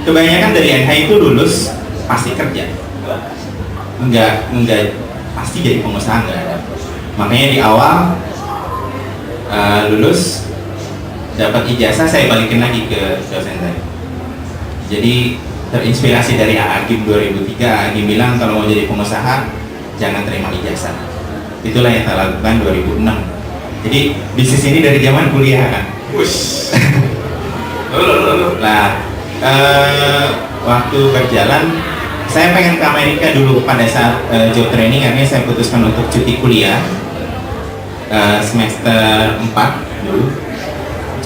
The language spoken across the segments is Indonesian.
kebanyakan dari NH itu lulus pasti kerja, enggak pasti jadi pengusaha, enggak ada. Makanya di awal lulus dapat ijazah, saya balikin lagi ke dosen saya. Jadi terinspirasi dari Agim 2003, Agim bilang kalau mau jadi pengusaha jangan terima ijazah. Itulah yang saya lakukan 2006. Jadi bisnis ini dari zaman kuliah kan. Nah, waktu berjalan saya pengen ke Amerika dulu pada saat job training, akhirnya saya putuskan untuk cuti kuliah semester 4 dulu.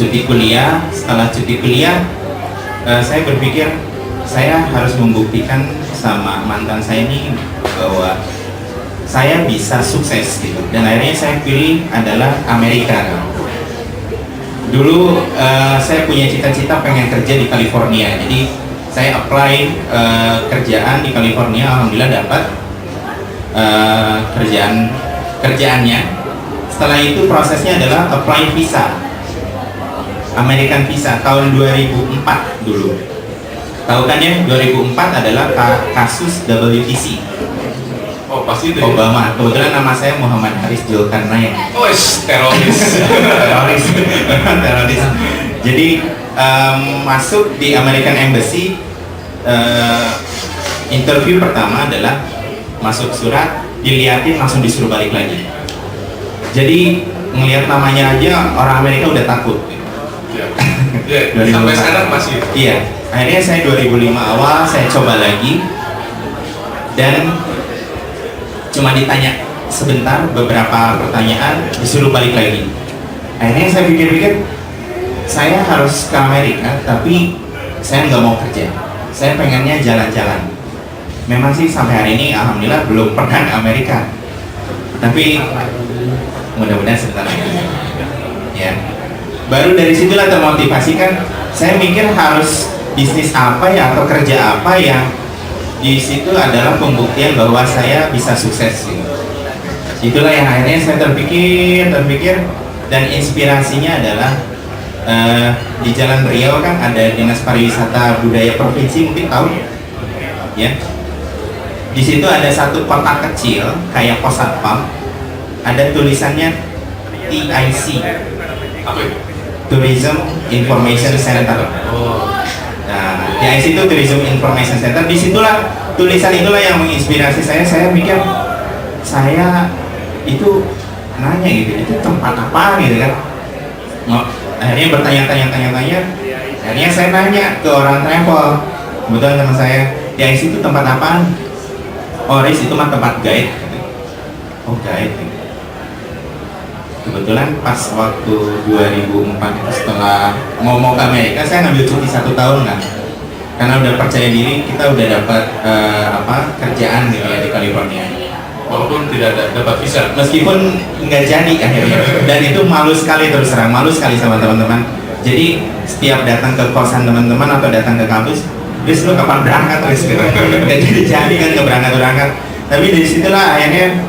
Cuti kuliah, setelah cuti kuliah saya berpikir saya harus membuktikan sama mantan saya ini bahwa saya bisa sukses gitu, dan akhirnya saya pilih adalah Amerika. Dulu saya punya cita-cita pengen kerja di California, jadi saya apply kerjaan di California, alhamdulillah dapat kerjaannya. Setelah itu prosesnya adalah apply visa, American visa tahun 2004 dulu. Tahu kan ya, 2004 adalah kasus WTC. Oh pasti itu Obama. Kebetulan nama saya Muhammad Haris Zulkarnain. Oh teroris. teroris. Jadi masuk di American Embassy, interview pertama adalah masuk surat, diliatin langsung disuruh balik lagi. Jadi ngelihat namanya aja orang Amerika udah takut. Ya, sampai sekarang masih. Iya, akhirnya saya 2005 awal saya coba lagi dan cuma ditanya sebentar, beberapa pertanyaan, disuruh balik lagi. Akhirnya saya pikir-pikir saya harus ke Amerika, tapi saya nggak mau kerja, saya pengennya jalan-jalan. Memang sih sampai hari ini alhamdulillah belum pernah ke Amerika, tapi mudah-mudahan sebentar lagi ya. Baru dari situlah termotivasi kan, saya mikir harus bisnis apa ya atau kerja apa yang di situ adalah pembuktian bahwa saya bisa sukses gitu. Itulah yang akhirnya saya terpikir dan inspirasinya adalah di Jalan Riau kan ada Dinas Pariwisata Budaya Provinsi, mungkin tahu ya. Di situ ada satu kotak kecil kayak pos satpam, ada tulisannya TIC. Apa itu? Tourism Information Center. Nah, TIC itu Tourism Information Center. Disitulah tulisan itulah yang menginspirasi saya. Saya mikir saya itu nanya gitu, itu tempat apa gitu kan. Akhirnya bertanya-tanya. Akhirnya saya nanya ke orang travel. Kebetulan teman saya, TIC itu tempat apa? Oh, Riz, itu mah tempat guide. Oh, guide. Kebetulan pas waktu 2004 setelah mau ke Amerika, saya ngambil cuti 1 tahun kan, karena udah percaya diri, kita udah dapat kerjaan gitu ya di California, Walaupun tidak dapat visa, meskipun nggak jadi akhirnya. Dan itu malu sekali, terus terang malu sekali sama teman-teman. Jadi setiap datang ke kosan teman-teman atau datang ke kampus, Riz lu kapan berangkat Riz gitu. Nggak jadi kan ke berangkat. Tapi dari situlah akhirnya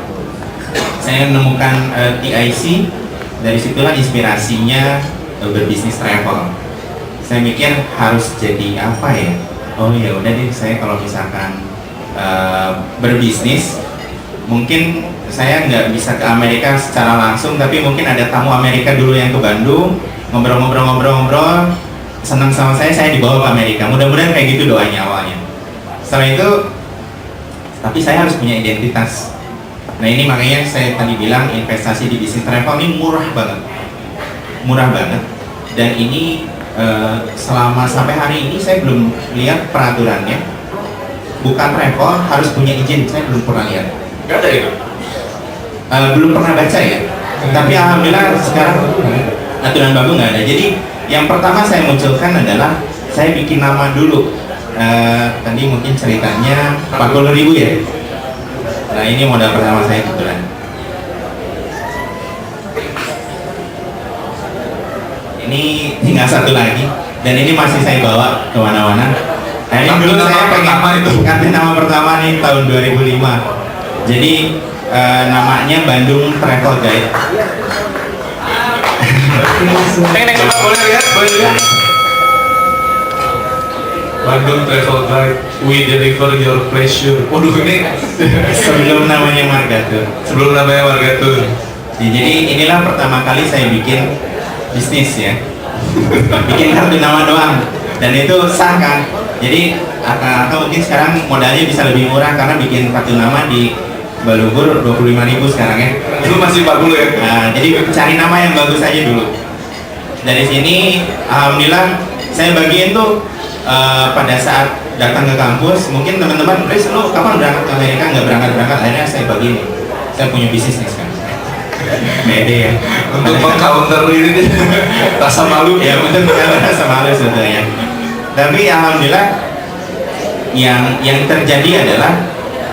saya menemukan TIC. Dari situlah inspirasinya berbisnis travel. Saya mikir harus jadi apa ya? Oh ya udah deh, saya kalau misalkan berbisnis, mungkin saya nggak bisa ke Amerika secara langsung, tapi mungkin ada tamu Amerika dulu yang ke Bandung, ngobrol, senang sama saya dibawa ke Amerika. Mudah-mudahan kayak gitu doanya awalnya. Setelah itu, tapi saya harus punya identitas. Nah ini makanya saya tadi bilang investasi di bisnis travel ini murah banget, dan ini selama sampai hari ini saya belum lihat peraturannya. Bukan travel harus punya izin, saya belum pernah lihat. nggak ada itu. Belum pernah baca ya. Tapi alhamdulillah sekarang aturan baru nggak ada. Jadi yang pertama saya munculkan adalah saya bikin nama dulu. Tadi mungkin ceritanya 40.000 ya. Nah ini modal pertama saya kebetulan. Ini tinggal satu lagi, dan ini masih saya bawa ke mana-mana. Nah ini dulu saya pengen nama pertama nih tahun 2005. Jadi namanya Bandung Travel Guide. Boleh lihat? Bandung Travel Guide, we deliver your pleasure. Waduh ini Sebelum namanya Margatur. sebelum namanya Margatur. Jadi inilah pertama kali saya bikin bisnis ya. Bikin kartu nama doang. Dan itu sah kan. Jadi atau mungkin sekarang modalnya bisa lebih murah karena bikin kartu nama di Balubur 25.000 sekarang ya. Dulu masih 40 ya? Nah, jadi cari nama yang bagus aja dulu. Dari sini, alhamdulillah saya bagiin tuh pada saat datang ke kampus. Mungkin teman-teman, Riz, lu kapan berangkat ke Amerika? Nggak berangkat. Akhirnya saya bagiin. Saya punya bisnis nih sekarang. Beda ya. Untuk meng-counter ini rasa malu. Ya betul, rasa malu sebetulnya. Tapi alhamdulillah yang terjadi adalah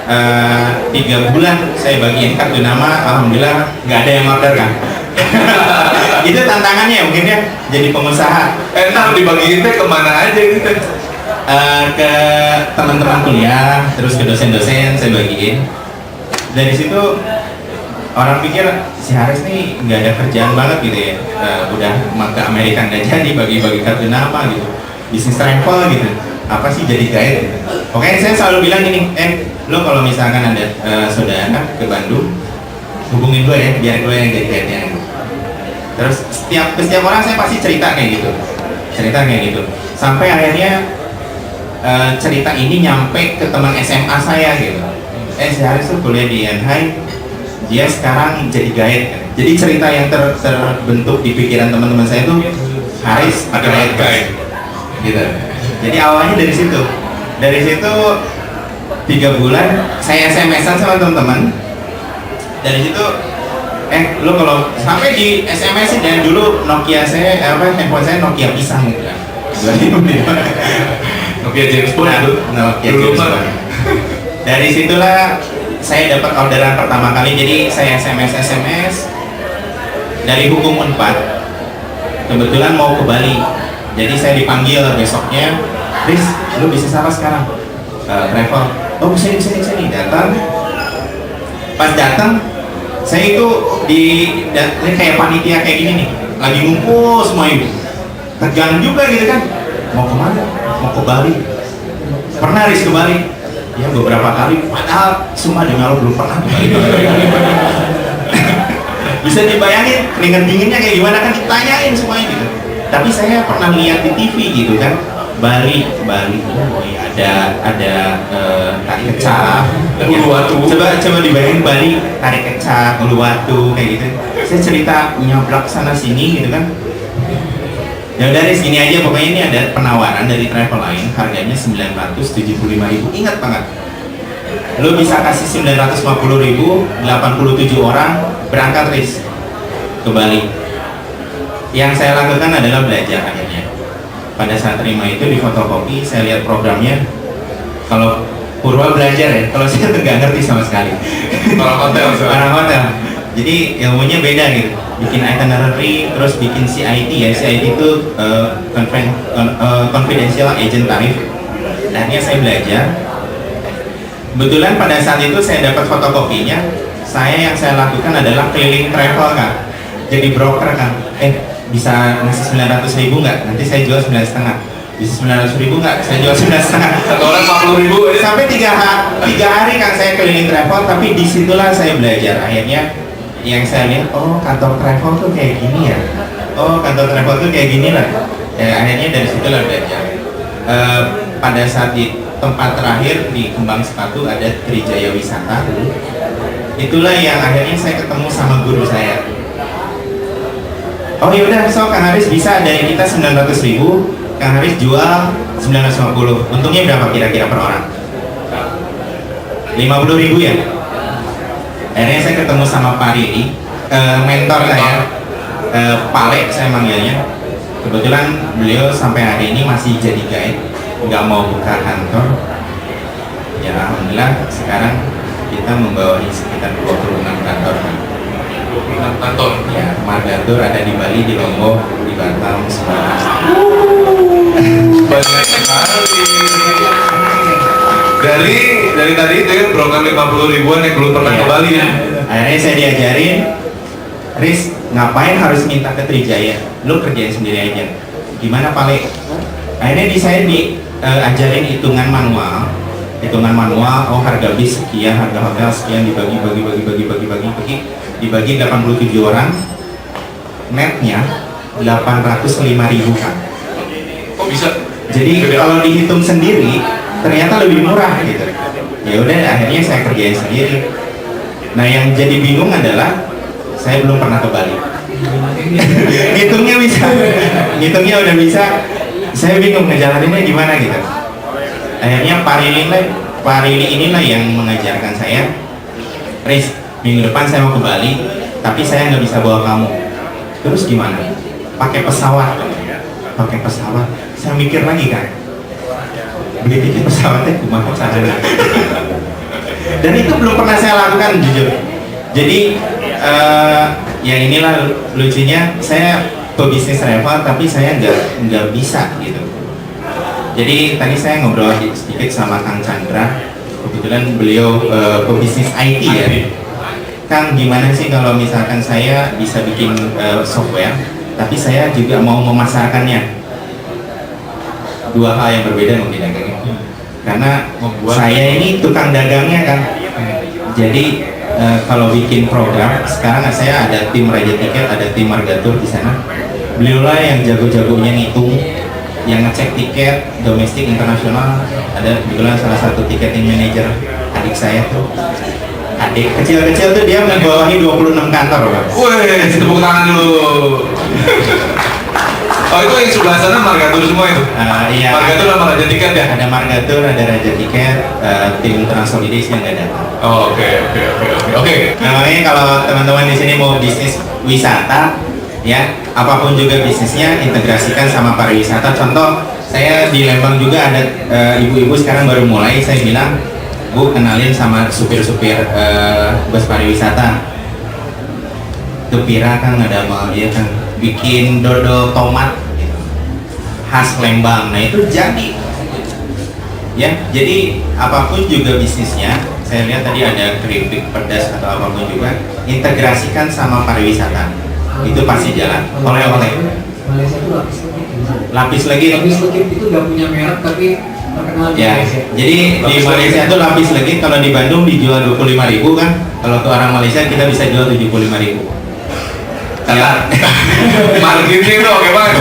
3 bulan saya bagiin kartu nama, alhamdulillah nggak ada yang order kan. Itu tantangannya mungkin ya, jadi pengusaha. Ntar dibagiin teh kemana aja ini teh? Ke teman-teman kuliah, terus ke dosen-dosen saya bagiin. Dari situ orang pikir si Haris nih nggak ada kerjaan banget gitu ya. Udah ke Amerika nggak jadi bagi-bagi kartu nama gitu, bisnis travel gitu. Apa sih jadi guide gitu. Oke, saya selalu bilang gini, lo kalau misalkan ada saudara ke Bandung, hubungin gue ya, biar gue yang jadi guide-nya. Terus setiap orang saya pasti cerita kayak gitu, sampai akhirnya cerita ini nyampe ke teman SMA saya gitu. Si Haris tuh kuliah di Enhai, dia sekarang jadi guide. Jadi cerita yang terbentuk di pikiran teman-teman saya tuh Haris Adalah guide. Gitu. Jadi awalnya dari situ. Dari situ 3 bulan saya SMS-an sama teman-teman. Dari situ lo kalau sampai di SMS sih, dan dulu Nokia saya handphone saya Nokia pisang gitu kan. Nokia James Bond itu. Nokia Dulu James mah. Bond. Dari situlah saya dapat orderan pertama kali. Jadi saya SMS dari Hukum Unpad. Kebetulan mau ke Bali. Jadi saya dipanggil besoknya, Riz, lu bisnis apa sekarang? Travel. Oh, sini. Datang. Pas datang, saya itu ini kayak panitia kayak gini nih, lagi ngumpul semua ibu. Tegang juga gitu kan. Mau kemana? Mau ke Bali. Pernah Riz ke Bali? Ya beberapa kali. Padahal semua dengar lo belum pernah ke Bali. Bisa dibayangin keringat dinginnya kayak gimana kan, ditanyain semuanya gitu. Tapi saya pernah lihat di TV gitu kan, Bali, oh iya ada tarik kecak, Uluwatu. Coba dibayangin Bali, tarik kecak, Uluwatu kayak gitu. Saya cerita nyablak sana sini gitu kan. Ya udah segini aja, pokoknya ini ada penawaran dari travel lain, harganya 975.000. Ingat banget. Lo bisa kasih 950.000, 87 orang berangkat Riz ke Bali. Yang saya lakukan adalah belajar akhirnya. Pada saat terima itu di fotokopi, saya lihat programnya. Kalau Purwa belajar ya, kalau saya nggak ngerti sama sekali. Orang hotel. Jadi ilmunya beda gitu. Bikin itinerary, terus bikin CIT ya. CIT itu confidential agent tarif. Akhirnya saya belajar. Kebetulan pada saat itu saya dapat fotokopinya. Yang saya lakukan adalah keliling travel kan. Jadi broker kan. Bisa ngasih 900.000 nggak? Nanti saya jual 9,5. Bisa 900.000 nggak? Saya jual 9,5. Satu orang 40.000 ya. Sampai 3 hari kan saya keliling travel, tapi disitulah saya belajar. Akhirnya yang saya lihat, oh kantor travel tuh kayak gini ya. Oh kantor travel tuh kayak gini lah. Ya, akhirnya dari situlah belajar. Pada saat di tempat terakhir di Kembang Sepatu ada Trijaya Wisata. Itulah yang akhirnya saya ketemu sama guru saya. Oh yaudah, so Kang Haris bisa dari kita 900.000, Kang Haris jual 950. Untungnya berapa kira-kira per orang? 50.000 ya? Akhirnya saya ketemu sama Pak Riri, mentor saya, Pale saya manggilnya. Kebetulan beliau sampai hari ini masih jadi guide, nggak mau buka kantor. Ya alhamdulillah sekarang kita membawahi sekitar 26 kantor. 26 kantor. Ya, Margatur ada di Bali, di Lombok, di Batam, Semarang. Banyak sekali. Dari tadi itu ya program 50.000-an yang belum pernah ke Bali ya. Akhirnya saya diajarin, Riz, ngapain harus minta ke Trijaya? Lu kerjain sendiri aja. Gimana Pale? Akhirnya saya ajarin hitungan manual. Oh harga bis sekian, harga hotel sekian, dibagi 87 orang, netnya 805.000 kan. Kok bisa? Jadi kalau dihitung sendiri ternyata lebih murah gitu. Ya udah akhirnya saya kerjain sendiri. Nah yang jadi bingung adalah saya belum pernah ke Bali. Ngitungnya udah bisa. Saya bingung ngejalaninnya gimana gitu. Akhirnya Pak Rili inilah yang mengajarkan saya, Riz, minggu depan saya mau ke Bali, tapi saya nggak bisa bawa kamu. Terus gimana? Pakai pesawat. Saya mikir lagi kan, beli tiket pesawatnya kumaha caranya. Dan itu belum pernah saya lakukan jujur. Jadi ya inilah lucunya, saya pebisnis travel tapi saya nggak bisa gitu. Jadi tadi saya ngobrol sedikit sama Kang Chandra, kebetulan beliau pebisnis IT ya. Kang, gimana sih kalau misalkan saya bisa bikin software, tapi saya juga mau memasarkannya? Dua hal yang berbeda mungkin ya, Kang. Karena saya ini tukang dagangnya kan. Jadi kalau bikin program, sekarang saya ada tim Raja Tiket, ada tim Margatur di sana. Beliaulah yang jago-jagonya ngitung, yang ngecek tiket domestik internasional. Ada kebetulan salah satu tiketing manager adik saya tuh. Adik kecil-kecil tuh dia membawahi 26 kantor, Pak. Wih, tepuk tangan dulu. Oh itu yang sebelah sana Margatur semua itu? Iya. Margatur sama Raja Tiket ya? Ada Margatur, ada Raja Tiket, tim Transolidasi yang nggak datang. Oh, oke. Nah, makanya kalau teman-teman di sini mau bisnis wisata, ya apapun juga bisnisnya integrasikan sama pariwisata. Contoh, saya di Lembang juga ada ibu-ibu sekarang baru mulai, saya bilang, Bu kenalin sama supir-supir bus pariwisata. Kepira kan ada mau dia kan bikin dodol tomat gitu, khas Lembang. Nah itu jadi ya, jadi apapun juga bisnisnya, saya lihat tadi ada keripik pedas atau apapun juga, integrasikan sama pariwisata, itu pasti jalan. Oleh-oleh Malaysia itu lapis legit itu nggak punya merek tapi terkenal di ya. Malaysia. Jadi di Malaysia itu lapis legit kalau di Bandung dijual 25.000 kan, kalau ke orang Malaysia kita bisa jual 75.000. Ya. Marketing tuh oke banget.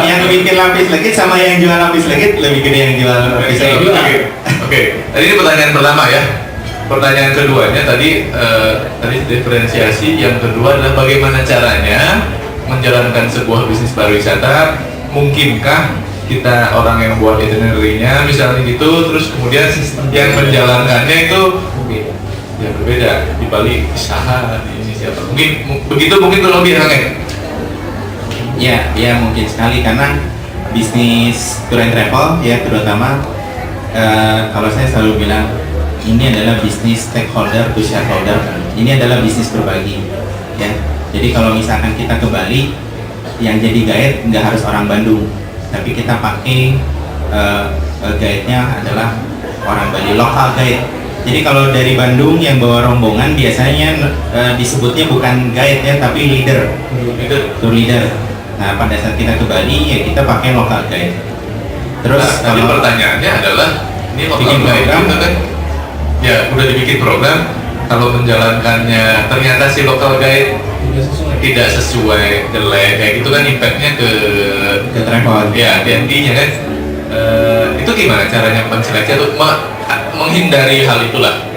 Yang bikin lapis legit sama yang jual lapis legit lebih gede yang jual lapis legit. Oke. Tadi ini pertanyaan pertama ya. Pertanyaan keduanya tadi diferensiasi. Yang kedua adalah bagaimana caranya menjalankan sebuah bisnis pariwisata. Mungkinkah kita orang yang buat itinerary-nya misalnya gitu, terus kemudian yang menjalankannya itu ya berbeda. Di Bali usaha, di ini siapa? Mungkin begitu, mungkin kurang lebih Ya, ya mungkin sekali karena bisnis tour and travel ya terutama kalau saya selalu bilang ini adalah bisnis stakeholder to shareholder. Ini adalah bisnis berbagi ya. Jadi kalau misalkan kita ke Bali, yang jadi guide nggak harus orang Bandung, tapi kita pakai guide-nya adalah orang Bali, lokal guide. Jadi kalau dari Bandung yang bawa rombongan biasanya disebutnya bukan guide ya, tapi leader, tour leader. Nah pada saat kita ke Bali ya kita pakai lokal guide. Terus tadi pertanyaannya adalah ini lokal bikin guide program itu kan ya udah dibikin program, kalau menjalankannya ternyata si lokal guide tidak sesuai, jelek kayak gitu kan, impactnya ke travel ya TNT-nya kan. Itu gimana caranya menseleksi atau menghindari hal itulah?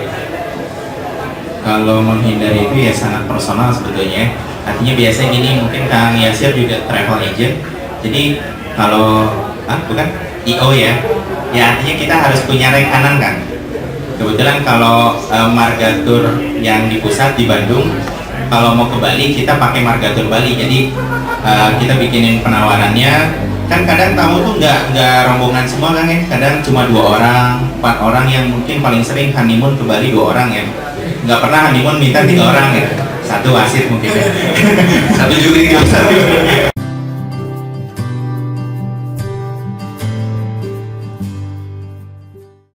Kalau menghindari itu ya sangat personal sebetulnya. Artinya biasanya gini, mungkin Kang Yasir juga travel agent. Jadi kalau bukan IO ya, ya artinya kita harus punya rank kanan kan. Kebetulan kalau Margatur yang di pusat di Bandung, kalau mau ke Bali kita pakai Margatur Bali. Jadi kita bikinin penawarannya. Kan kadang tamu tuh nggak rombongan semua kan ya. Kadang cuma 2 orang, 4 orang yang mungkin paling sering honeymoon ke Bali 2 orang ya. Nggak pernah honeymoon minta 3 orang ya. 1 wasit mungkin ya. 1 juri gitu.